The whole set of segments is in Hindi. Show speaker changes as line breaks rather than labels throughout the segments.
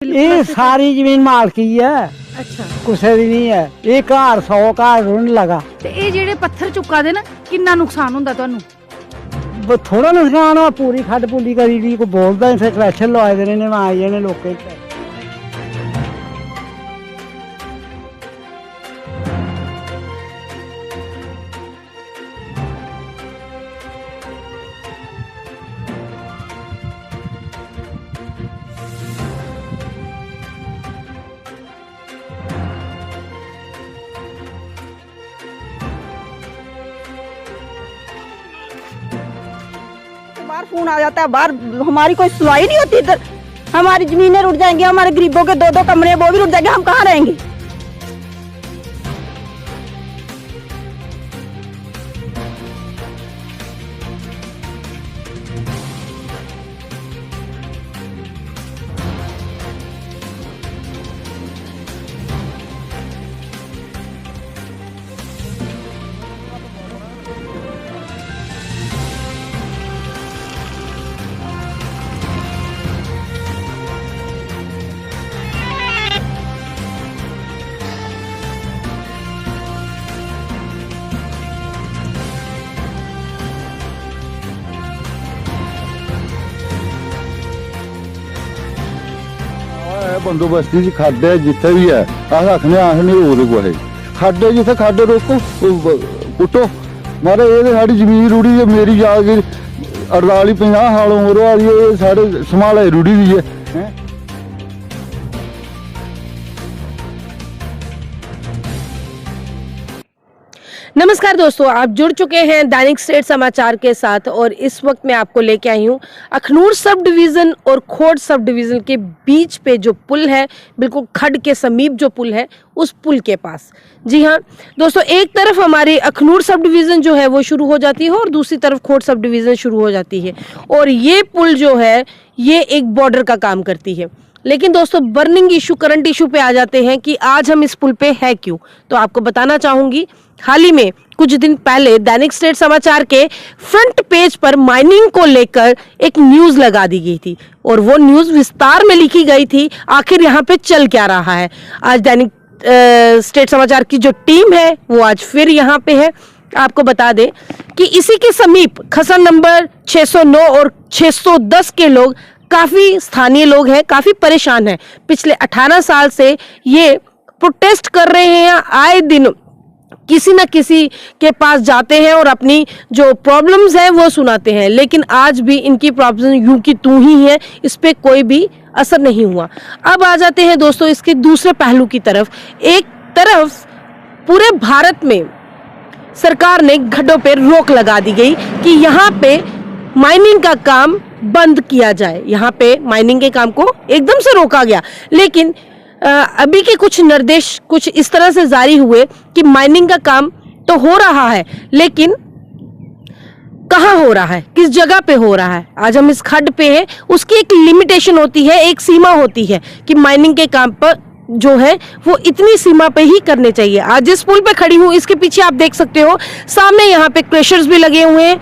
ये सारी जमीन मालकी है।
अच्छा
कुछ भी नहीं है। ये घर 100 घर रुन लगा।
ਤੇ ਇਹ ਜਿਹੜੇ ਪੱਥਰ ਚੁੱਕਾ ਦੇ ਨਾ ਕਿੰਨਾ ਨੁਕਸਾਨ ਹੁੰਦਾ ਤੁਹਾਨੂੰ?
थोड़ा नुकसान है। पूरी खड्ड पुली करी दी। कोई बोलता नहीं। फिर क्रैशर लवाए दे ने आई जाने लोकें।
बाहर फोन आ जाता है, बाहर हमारी कोई सुनवाई नहीं होती। इधर हमारी जमीनें रुट जाएंगी, हमारे गरीबों के 2-2 कमरे वो भी रुट जाएंगे। हम कहाँ रहेंगे?
बंदोबस्ती च खड्ड है जिथे भी है। अस आखने नहीं हो रही कोई खड्ड है जिथे खड्ड रोको पुट्टो मारे। ये साड़ी जमीन रुड़ी है। मेरी जाके 48-50 साल उम्र वाली है। साढ़े संभाले रुड़ी हुई है।
नमस्कार दोस्तों, आप जुड़ चुके हैं दैनिक स्टेट समाचार के साथ और इस वक्त मैं आपको लेके आई हूँ अखनूर सब डिवीज़न और खोड़ सब डिवीज़न के बीच पे जो पुल है, बिल्कुल खड्ड के समीप जो पुल है, उस पुल के पास। जी हाँ दोस्तों, एक तरफ हमारी अखनूर सब डिवीज़न जो है वो शुरू हो जाती है और दूसरी तरफ खोड़ सब डिवीज़न शुरू हो जाती है। और ये पुल जो है ये एक बॉर्डर का काम करती है। लेकिन दोस्तों बर्निंग इशू, करंट इशू पे आ जाते हैं कि आज हम इस पुल पे है क्यों। तो आपको बताना चाहूँगी, हाल ही में कुछ दिन पहले दैनिक स्टेट समाचार के फ्रंट पेज पर माइनिंग को लेकर एक न्यूज़ लगा दी गई थी और वो न्यूज़ विस्तार में लिखी गई थी आखिर यहाँ पे चल क्या रहा है। आज दैनिक स्टेट समाचार की जो टीम है वो आज फिर यहाँ पे है। आपको बता दें कि इसी के समीप खसर नंबर 609 और 610 के लोग, काफ़ी स्थानीय लोग हैं, काफ़ी परेशान हैं। पिछले 18 साल से ये प्रोटेस्ट कर रहे हैं। आए दिन किसी न किसी के पास जाते हैं और अपनी जो प्रॉब्लम्स हैं वो सुनाते हैं, लेकिन आज भी इनकी प्रॉब्लम यूं की तू ही है, इस पे कोई भी असर नहीं हुआ। अब आ जाते हैं दोस्तों इसके दूसरे पहलू की तरफ। एक तरफ पूरे भारत में सरकार ने गड्ढों पे रोक लगा दी गई कि यहाँ पे माइनिंग का काम बंद किया जाए। यहाँ पे माइनिंग के काम को एकदम से रोका गया। लेकिन अभी के कुछ निर्देश कुछ इस तरह से जारी हुए कि माइनिंग का काम तो हो रहा है, लेकिन कहाँ हो रहा है, किस जगह पे हो रहा है। आज हम इस खड्ड पे हैं, उसकी एक लिमिटेशन होती है, एक सीमा होती है कि माइनिंग के काम पर जो है वो इतनी सीमा पे ही करने चाहिए। आज जिस पुल पे खड़ी हूँ इसके पीछे आप देख सकते हो, सामने यहाँ पे क्रशर्स भी लगे हुए हैं।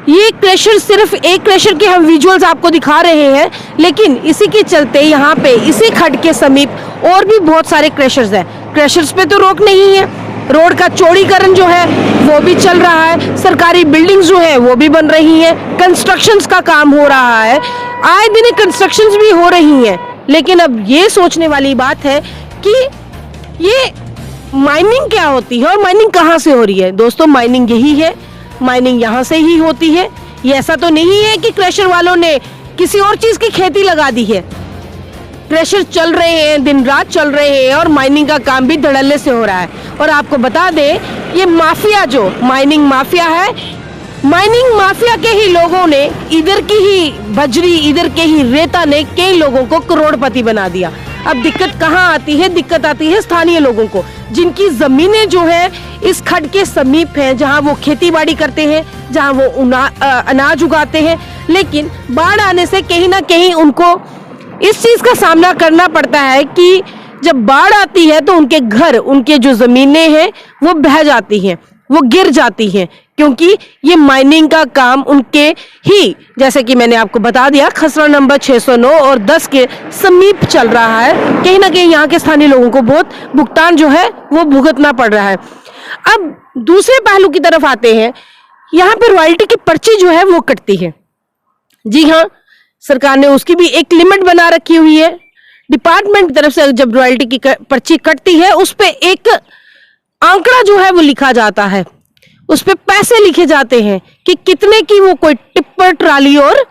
ये क्रशर, सिर्फ एक क्रशर के हम विजुअल्स आपको दिखा रहे हैं, लेकिन इसी के चलते यहाँ पे इसी खड्ड के समीप और भी बहुत सारे क्रशर्स हैं। क्रशर्स पे तो रोक नहीं है, रोड का चौड़ीकरण जो है वो भी चल रहा है, सरकारी बिल्डिंग्स जो है वो भी बन रही हैं, कंस्ट्रक्शंस का काम हो रहा है, आए दिन कंस्ट्रक्शंस भी हो रही हैं। लेकिन अब ये सोचने वाली बात है कि ये माइनिंग क्या होती है और माइनिंग कहाँ से हो रही है। दोस्तों माइनिंग यही है, माइनिंग यहाँ से ही होती है। ये ऐसा तो नहीं है कि क्रशर वालों ने किसी और चीज की खेती लगा दी है। क्रशर चल रहे हैं, दिन रात चल रहे हैं और माइनिंग का काम भी धड़ल्ले से हो रहा है। और आपको बता दें, ये माफिया जो माइनिंग माफिया है, माइनिंग माफिया के ही लोगों ने, इधर की ही बजरी, इधर के ही रेता ने कई लोगों को करोड़पति बना दिया। अब दिक्कत कहाँ आती है? दिक्कत आती है स्थानीय लोगों को, जिनकी जमीनें जो है इस खड्ड के समीप हैं, जहाँ वो खेती बाड़ी करते हैं, जहाँ वो अनाज उगाते हैं। लेकिन बाढ़ आने से कहीं ना कहीं उनको इस चीज का सामना करना पड़ता है कि जब बाढ़ आती है तो उनके घर, उनके जो जमीनें हैं वो बह जाती हैं, वो गिर जाती हैं। क्योंकि ये माइनिंग का काम उनके ही, जैसे कि मैंने आपको बता दिया, खसरा नंबर 609 और 10 के समीप चल रहा है। कहीं ना कहीं यहाँ के स्थानीय लोगों को बहुत भुगतान जो है वो भुगतना पड़ रहा है। अब दूसरे पहलू की तरफ आते हैं। यहाँ पे रॉयल्टी की पर्ची जो है वो कटती है। जी हाँ, सरकार ने उसकी भी एक लिमिट बना रखी हुई है। डिपार्टमेंट की तरफ से जब रॉयल्टी की पर्ची कटती है उस पे एक आंकड़ा जो है वो लिखा जाता है, उस पे पैसे लिखे जाते हैं कि कितने की वो कोई टिप्पर, ट्राली और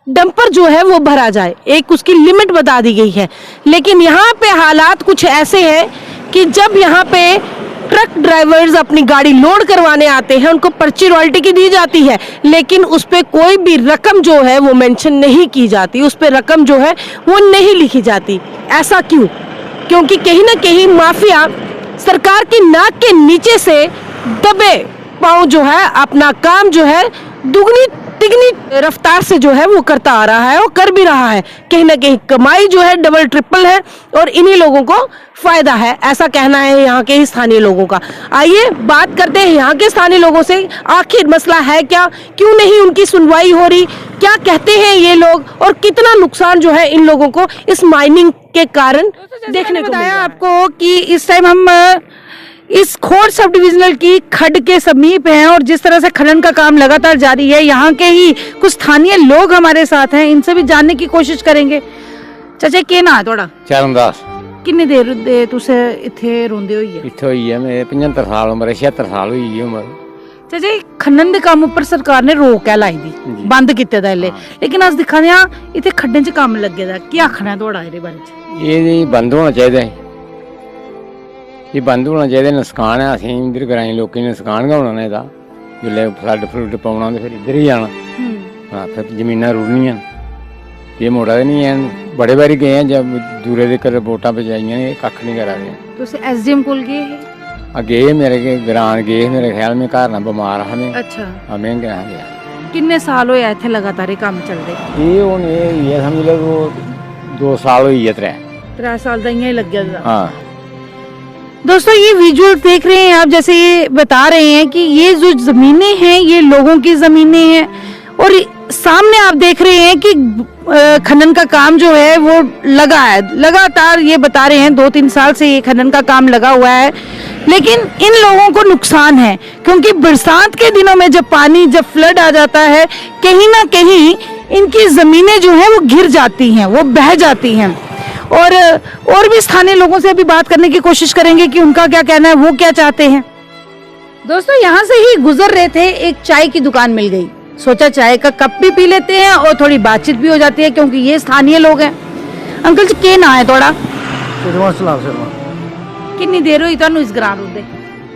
डंपर जो है वो भरा जाए। एक उसकी लिमिट बता दी गई है। लेकिन यहाँ पे हालात कुछ ऐसे हैं कि जब यहाँ पे ट्रक ड्राइवर्स अपनी गाड़ी लोड करवाने आते हैं, उनको पर्ची रॉयल्टी की दी जाती है, लेकिन उस पे कोई भी रकम जो है वो मेंशन नहीं की जाती, उस पे रकम जो है वो नहीं लिखी जाती। ऐसा क्यों? क्योंकि कहीं ना कहीं माफिया सरकार की नाक के नीचे से दबे पांव जो है अपना काम जो है दुगनी तिगनी रफ्तार से जो है वो करता आ रहा है और कर भी रहा है। कहीं ना कहीं कमाई जो है डबल ट्रिपल है और इन्हीं लोगों को फायदा है, ऐसा कहना है यहाँ के ही स्थानीय लोगों का। आइए बात करते हैं यहाँ के स्थानीय लोगों से, आखिर मसला है क्या, क्यों नहीं उनकी सुनवाई हो रही, क्या कहते हैं ये लोग और कितना नुकसान जो है इन लोगों को इस माइनिंग के कारण देखने को बताया आपको कि इस टाइम हम इस खोड़ सब डिविजनल की खड्ड के समीप हैं और जिस तरह से खनन का काम लगातार जारी है, यहाँ के ही कुछ स्थानीय लोग हमारे साथ हैं, इनसे भी जानने की कोशिश करेंगे। चाचा के ना है थोड़ा
चरणदास
किन्नी देर दे तुसे इथे रोंदे होई है?
इत्थे होई है मेरे 75 साल उम्र, 76 साल होई है उम्र।
चाचा खनन दे काम ऊपर सरकार ने रोक है लाई दी, बंद किते दा ले, लेकिन अस दिखा दिया इथे खड्डे च काम लगे दा, क्या आखना है थोड़ा इहदे बारे च?
ये बंद होना चाहिए, ये बंद होना चाहिए। नुकसान है असीं इधर ग्राईं लोकें ने नुकसान गै होना एह्दा, जिसलै फ्लड फ्लुड पौना ते फिर इधर ही जाना। हाँ, फिर जमीनां रुड़नियां, ये मुड़ा दे नहीं है। बड़े बारी गए हैं जब दूरे दे कर वोटां पजाइयां ने, कक्ख नहीं करा दे।
तुसी एसडीएम कोल गए हे?
गए मेरे के ग्रां गए, मेरे ख्याल में घर ना बीमार हा में।
अच्छा,
हमें गया गया।
किन्ने साल होया इथे लगातार ये काम चलदे?
ये हुण ये समझ लो 2 साल होई है,
3 साल दा इयां ही लग गया।
हाँ
दोस्तों, ये विजुअल देख रहे हैं आप, जैसे ये बता रहे हैं कि ये जो जमीनें हैं ये लोगों की जमीनें हैं और सामने आप देख रहे हैं कि खनन का काम जो है वो लगा है लगातार। ये बता रहे हैं 2-3 साल से ये खनन का काम लगा हुआ है, लेकिन इन लोगों को नुकसान है क्योंकि बरसात के दिनों में जब पानी, जब फ्लड आ जाता है, कहीं ना कहीं इनकी जमीनें जो है वो घिर जाती हैं, वो बह जाती हैं। और भी स्थानीय लोगों से अभी बात करने की कोशिश करेंगे कि उनका क्या कहना है, वो क्या चाहते हैं। दोस्तों, यहाँ से ही गुजर रहे थे, एक चाय की दुकान मिल गई, सोचा चाय का कप भी पी लेते हैं और थोड़ी बातचीत भी हो जाती है क्योंकि ये स्थानीय लोग हैं। अंकल जी के ना है थोड़ा? कितनी देर हुई तुहानू इस ग्रां रुंदे?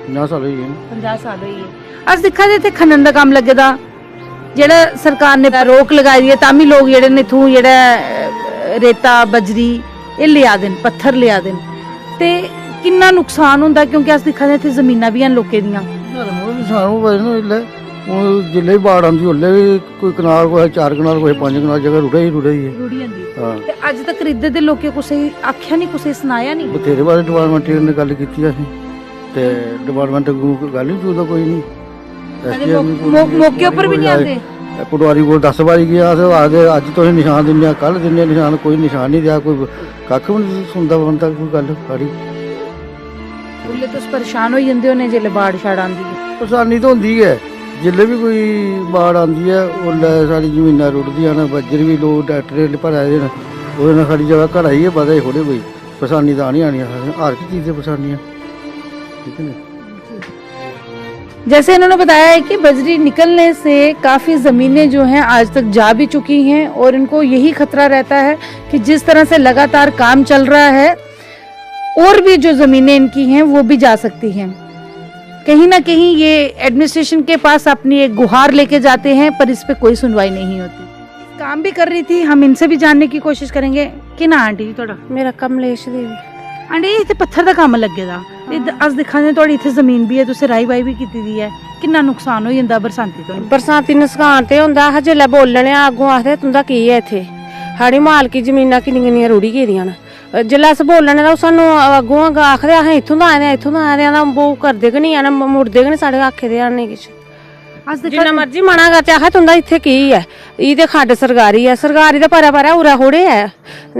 50 साल हुई है।
50 साल हुई है। अस दिखा दे थे खनन का काम लगे दा, जेड़ा सरकार ने रोक लगाई दी है, तामी लोग जेड़े ने इथों जेड़ा रेता, बजरी ये लिया देन, पत्थर लिया देन, ते किन्ना नुकसान होंदा क्योंकि अस दिखा दे थे जमीनां भी हैं लोकें दियां।
जिले बाढ़ आती उल्ले भी कोई कनाल, कोई 4 कनाल, कोई 5 कनाल जगह रुढ़े ही है।
रुढ़ी जंदी। ते अज तक इधर दे लोकें कुसै आख्या नहीं, कुसै सनाया नहीं?
बथेरे बारे डिपार्टमेंट ने गल कीती असीं ते डिपार्टमेंट को गल ही चूदा कोई नहीं।
मौके उपर भी नहीं आते?
पटवारी को 10 बारी गया, आखदे अज तुसीं निशान दिन्ने, कल दिन्ने निशान, कोई निशान नहीं दिया, कोई कक्ख भी नहीं सुनदा बंदा कोई गल सारी।
उल्ले तुस परेशान हो जंदे होने जेल्लै बाढ़ छाड़ आंदी है?
परेशानी तो होंदी है, जिसले भी कोई बाढ़ आती है उसलै सारी जमीनां रुढ़दियां न, बज्जर भी लोग ट्रैक्टर भरा दे न, ओह्दे नाल सारी जगह घड़ा ही है, पता ही थोड़े कोई परेशानी तो आनी आनी हर एक चीज़ की परेशानियां, ठीक है ना।
जैसे इन्होंने बताया है कि बजरी निकलने से काफ़ी ज़मीनें जो हैं आज तक जा भी चुकी हैं और इनको यही खतरा रहता है कि जिस तरह से लगातार काम चल रहा है और भी जो ज़मीनें इनकी हैं वो भी जा सकती हैं। कहीं ना कहीं ये एडमिनिस्ट्रेशन के पास अपनी एक गुहार लेके जाते हैं पर इस पे कोई सुनवाई नहीं होती। काम भी कर रही थी, हम इनसे भी जानने की कोशिश करेंगे कि ना आंटी थोड़ा?
मेरा कमलेश देवी।
आंटी इत्थे पत्थर दा काम लगे दा, अस दिखा दे थोड़ी इत्थे जमीन भी है, तुसें राई बाई भी कीती दी है, किन्ना नुकसान हो जांदा बरसांती तो?
बरसाती नुकसान ते हुंदा हा, जेल्लै बोलने अग्गों आखदे तुंदा की है इत्थे, साढ़ी मालकी जमीनां किन्नियां रुढ़ी गेदियां न। जेल्लै अस बोलने तां सानू अग्गों आखदे असें इत्थों दा आए दे, इत्थों दा आए दे, वो करदे गै नहीं, मुड़दे गै नहीं साढ़े आखे दे आने किश।
ਅੱਜ ਦੇਖਾ
ਜਿੰਨਾ ਮਰਜ਼ੀ ਮਨਾ ਕਰ ਚਾਹਤ ਹੁੰਦਾ ਇੱਥੇ ਕੀ ਹੈ ਇਹਦੇ ਖੱਡ ਸਰਕਾਰੀ ਦਾ ਭਰਾ ਉਰਾ ਹੋੜੇ ਹੈ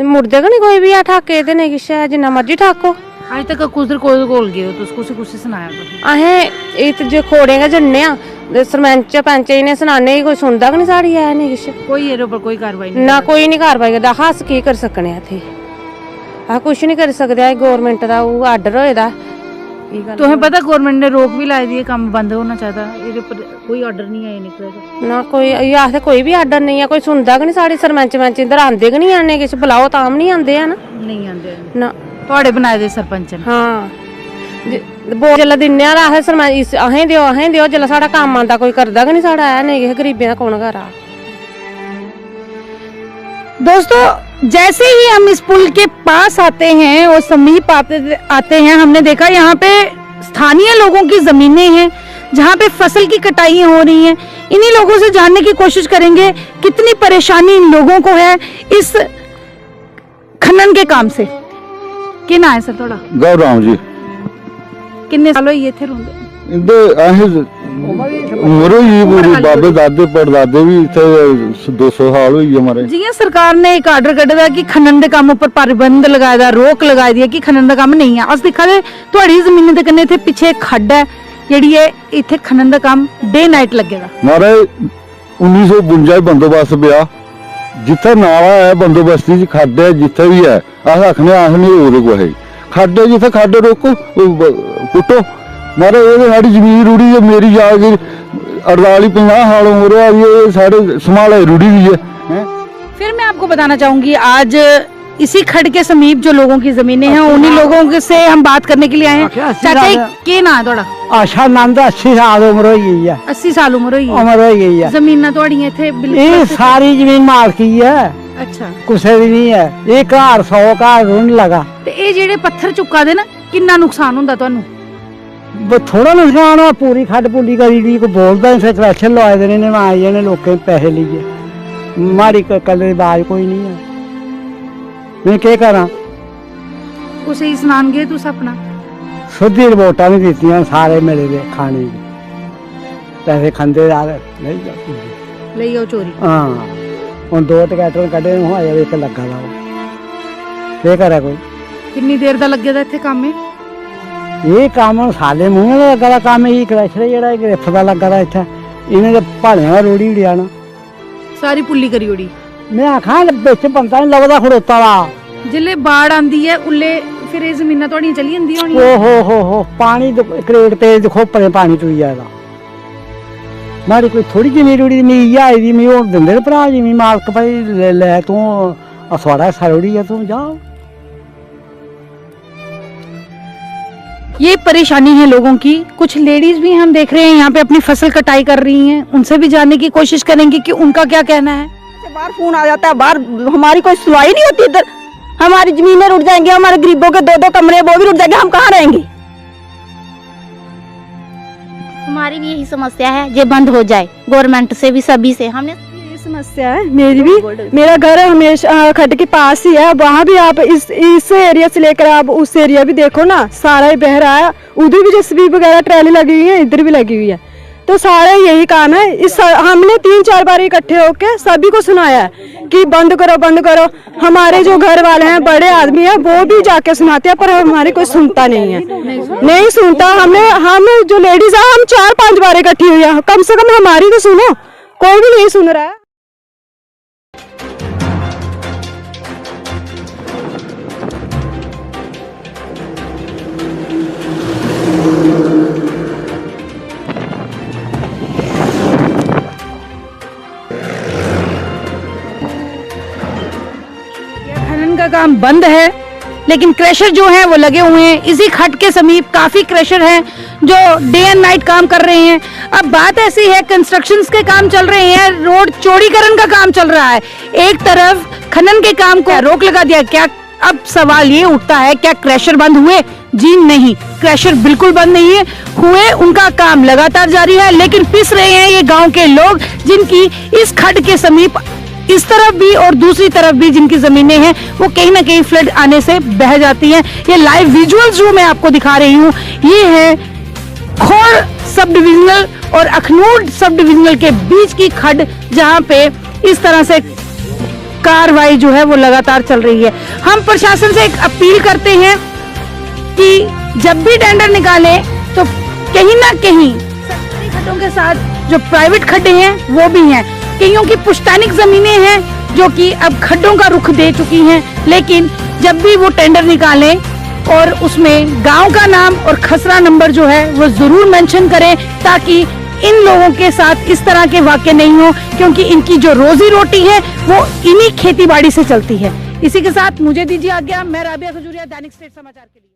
ਮੁੜਦੇ ਕਿ ਨਹੀਂ ਕੋਈ ਵੀ ਆ ਠਾਕੇ ਤੇ ਨਹੀਂ ਕਿਛ ਹੈ ਜਿੰਨਾ ਮਰਜ਼ੀ ਠਾਕੋ
आज तक कुछ कोल गए हो तो उसको कुछ सुनाया तो
असें ਇਹ ਤੇ ਜੇ ਖੋੜੇਗਾ ਜੰਨੇ ਆ ਸਰਪੰਚ ਪੰਚ ਇਹਨੇ ਸੁਣਾਣੇ ਕੋਈ ਸੁਣਦਾ ਕਿ ਨਹੀਂ ਸਾੜੀ ਆਇਆ ਨਹੀਂ ਕਿਛ
कोई एरे ऊपर कोई कार्रवाई नहीं
ਨਾ ਕੋਈ ਨਹੀਂ ਕਾਰਵਾਈ ਕਰਦਾ ਹੱਸ ਕੀ ਕਰ ਸਕਣੇ ਆ ਇੱਥੇ ਆ ਕੁਛ ਨਹੀਂ ਕਰ ਸਕਦੇ ਇਹ ਗਵਰਨਮੈਂਟ ਦਾ ਉਹ ਆਰਡਰ ਹੋਏਦਾ ਕੀ ਗੱਲ
तुम्हें पता गवर्नमेंट ने रोक भी लाई दी है काम बंद होना चाहता एरे ऊपर कोई ऑर्डर नहीं आया निकलेगा
ਨਾ ਕੋਈ ਇਹ ਆਖਦੇ ਕੋਈ ਵੀ ਆਰਡਰ ਨਹੀਂ ਆ ਕੋਈ ਸੁਣਦਾ ਕਿ ਨਹੀਂ ਸਾਡੀ ਸਰਪੰਚ ਪੰਚ ਇੱਧਰ ਆਂਦੇ ਕਿ ਨਹੀਂ ਆਣੇ ਕਿਛ ਬੁਲਾਓ ਤਾਂ ਵੀ ਨਹੀਂ ਆਂਦੇ ਆ ਨਾ
नहीं आंदे
ਨਾ
ਤੁਹਾਡੇ ਬਣਾਏ ਦੇ ਸਰਪੰਚ ਨੇ
ਹਾਂ ਬੋਲ ਜਲਾ ਦਿੰਨਿਆ ਦਾ ਹੈ ਸਰਪੰਚ ਅਹੀਂ ਦਿਓ ਜਲਾ ਸਾਡਾ ਕੰਮ ਆਂਦਾ ਕੋਈ ਕਰਦਾ ਕਿ ਨਹੀਂ ਸਾਡਾ ਆ ਨਹੀਂ ਗਰੀਬੀਆਂ ਦਾ ਕੌਣ ਘਰ ਆ
दोस्तों जैसे ही हम इस पुल के पास आते हैं और समीप आते हैं हमने देखा यहाँ पे स्थानीय लोगों की जमीनें हैं जहाँ पे फसल की कटाई हो रही हैं। इन्हीं लोगों से जानने की कोशिश करेंगे कितनी परेशानी इन लोगों को है इस खनन के काम से। कि ना है सर थोड़ा
गौराम जी
किन्ने साल हुए थे रोंदे
ਇਹਦੇ ਅਸੀਂ ਉਮਰ ਹੋਈ ਪੂਰੀ ਬਾਬੇ ਦਾਦੇ ਪੜਦਾਦੇ ਵੀ ਇੱਥੇ 200 ਸਾਲ ਹੋਈ ਹਮਾਰੇ
जियां सरकार ने एक आर्डर कड्ढे दा कि खनन दे काम उपर पाबंद लगाए दा रोक लगाई दी है कि खनन दा काम नहीं है। अस दिखा दे तुहाड़ी जमीन दे कन्ने इत्थे पिछे खड्ड है जेहड़ी है इत्थे खनन दा काम डे नाइट लगे दा
ਮਾਰੇ 1952 ਬੰਦੋਬਸਤ ਪਿਆ ਜਿੱਥੇ ਨਾਲਾ ਹੈ ਬੰਦੋਬਸਤੀ ਚ ਖੱਡ ਹੈ ਜਿੱਥੇ ਵੀ ਹੈ ਆਹ ਰੱਖਣੇ ਆਹ ਨਹੀਂ ਉਹਦੇ ਕੋਲ ਹੈ ਖੱਡ ਹੈ ਜਿੱਥੇ ਖੱਡ ਰੋਕੋ ਕੁੱਟੋ ਮਾਰੇ ਇਹ ਸਾਡੀ ਜ਼ਮੀਨ ਰੂੜੀ ਹੈ ਮੇਰੀ ਜਾ ਕੇ 48 50 ਸਾਲ ਉਮਰ ਹੈ ਇਹ ਸਾਡੇ ਸੰਭਾਲੇ ਰੂੜੀ ਵੀ है।
फिर मैं आपको बताना चाहूंगी आज इसी खड्ड के समीप जो लोगों की जमीनें हैं उन्हीं लोगों से हम बात करने के लिए आए हैं। चाचा के ना है थोड़ा
आशा नंद 80 साल उम्र हो गई है
80 साल उम्र हुई है
उम्र हो गई है
जमीना थोड़ियां इत्थे
ये
बिल्कुल
सारी जमीन मालकी है
अच्छा
कुछ भी नहीं है ये घर 100 घर रुन लगा
ते ये जेड़े पत्थर चुका दे ना कितना नुकसान हुंदा तुहानू
थोड़ा नुकसान है पूरी खड्ड पुली करी दी को बोलदा फिर कलेक्शन लवाए देने ने आई जाने लोकें पैसे लिए माड़ी कल बाज कोई नहीं है मैं क्या करा
उसे ही स्नान गए तुस अपना
सुधी रिपोर्टा नहीं दित्तियां सारे मेरे दे खाने दी पैसे खंदे यार नहीं जाती
ले आओ चोरी
हाँ हुन 2 टकैटर कड्ढे हूं आया एक लगा दा क्या करा कोई
कितनी देर दा लगे दा इत्थे काम में
ਇਹ ਕੰਮ ਸਾਲੇ ਮੂੰਹ ਦਾ ਲੱਗਾ ਦਾ ਕੰਮ ਹੀ ਕ੍ਰੈਸ਼ਰ ਜਿਹੜਾ ਇੱਕ ਰਿਫ ਦਾ ਲੱਗਾ ਦਾ ਇੱਥੇ ਇਹਨੇ ਤੇ ਭਾਲਿਆਂ ਰੋੜੀ ਉੜਿਆ ਨਾ
सारी पुल्ली करी ओड़ी
ਮੈਂ ਆਖਾਂ ਵਿੱਚ ਬੰਦਾ ਨਹੀਂ ਲੱਗਦਾ ਖੜੋਤਾ ਵਾ
जिले बाढ़ आंदी है उल्ले फिर ये जमीना थोड़ी चली जंदी होनी
ਓ ਹੋ ਪਾਣੀ ਕਰੇਟ ਤੇ ਦੇਖੋ ਪਰੇ ਪਾਣੀ ਚੁਈ ਜਾਏਗਾ ਮਾੜੀ ਕੋਈ ਥੋੜੀ ਜਿਹੀ ਰੋੜੀ ਨਹੀਂ ਆਈ ਦੀ ਮੈਂ ਉਹ ਦਿੰਦੇ ਨੇ ਭਰਾ ਜੀ ਮਾਲਕ ਭਾਈ ਲੈ ਤੂੰ ਅਸਵਾੜਾ ਸਰੋੜੀ ਆ ਤੂੰ ਜਾ
ये परेशानी है लोगों की। कुछ लेडीज भी हम देख रहे हैं यहाँ पे अपनी फसल कटाई कर रही हैं, उनसे भी जानने की कोशिश करेंगे कि उनका क्या कहना है।
बाहर फोन आ जाता है, बाहर हमारी कोई सुनवाई नहीं होती। इधर हमारी जमीनें रुट जाएंगी, हमारे गरीबों के 2-2 कमरे वो भी रुट जाएंगे, हम कहाँ रहेंगे।
हमारी भी यही समस्या है, जो बंद हो जाए गवर्नमेंट से भी सभी से। हमने
समस्या है मेरी भी, मेरा घर हमेशा खड्ड के पास ही है। वहाँ भी आप इस एरिया से लेकर आप उस एरिया भी देखो ना, सारा ही बह रहा है। उधर भी जेसीबी वगैरह ट्रैली लगी हुई है, इधर भी लगी हुई है। तो सारा यही काम है। इस हमने 3-4 बार इकट्ठे होकर सभी को सुनाया है कि बंद करो बंद करो। हमारे जो घर वाले हैं, बड़े आदमी हैं, वो भी जाके सुनाते हैं, पर हमारी कोई सुनता नहीं है, नहीं सुनता। हम जो लेडीज है, हम 4-5 बार इकट्ठी हुई है, कम से कम हमारी तो सुनो, कोई भी नहीं सुन रहा है।
खनन का काम बंद है लेकिन क्रशर जो है वो लगे हुए हैं। इसी खड्ड के समीप काफी क्रशर हैं जो डे एंड नाइट काम कर रहे हैं। अब बात ऐसी है, कंस्ट्रक्शंस के काम चल रहे हैं, रोड चौड़ीकरण का काम चल रहा है, एक तरफ खनन के काम को रोक लगा दिया। क्या अब सवाल ये उठता है, क्या क्रशर बंद हुए? जी नहीं, क्रशर बिल्कुल बंद नहीं है हुए, उनका काम लगातार जारी है। लेकिन पिस रहे हैं ये गांव के लोग जिनकी इस खड्ड के समीप इस तरफ भी और दूसरी तरफ भी जिनकी जमीनें हैं वो कहीं ना कहीं फ्लड आने से बह जाती हैं। ये लाइव विजुअल्स जो मैं आपको दिखा रही हूँ, ये है खोड़ सब डिविजनल और अखनूर सब डिविजनल के बीच की खड्ड, जहां पे इस तरह से कार्रवाई जो है वो लगातार चल रही है। हम प्रशासन से एक अपील करते हैं कि जब भी टेंडर निकालें तो कहीं ना कहीं सरकारी खड्डों के साथ जो प्राइवेट खड्डे हैं वो भी हैं। कईयों की पुश्तैनिक जमीनें हैं जो कि अब खड्डों का रुख दे चुकी हैं, लेकिन जब भी वो टेंडर निकालें और उसमें गांव का नाम और खसरा नंबर जो है वो जरूर मेंशन करें, ताकि इन लोगों के साथ इस तरह के वाक़ये नहीं हो, क्योंकि इनकी जो रोजी रोटी है वो इन्हीं खेती बाड़ी से चलती है। इसी के साथ मुझे दीजिए आज्ञा। मैं राबिया खजूरिया, दैनिक स्टेट समाचार के लिए।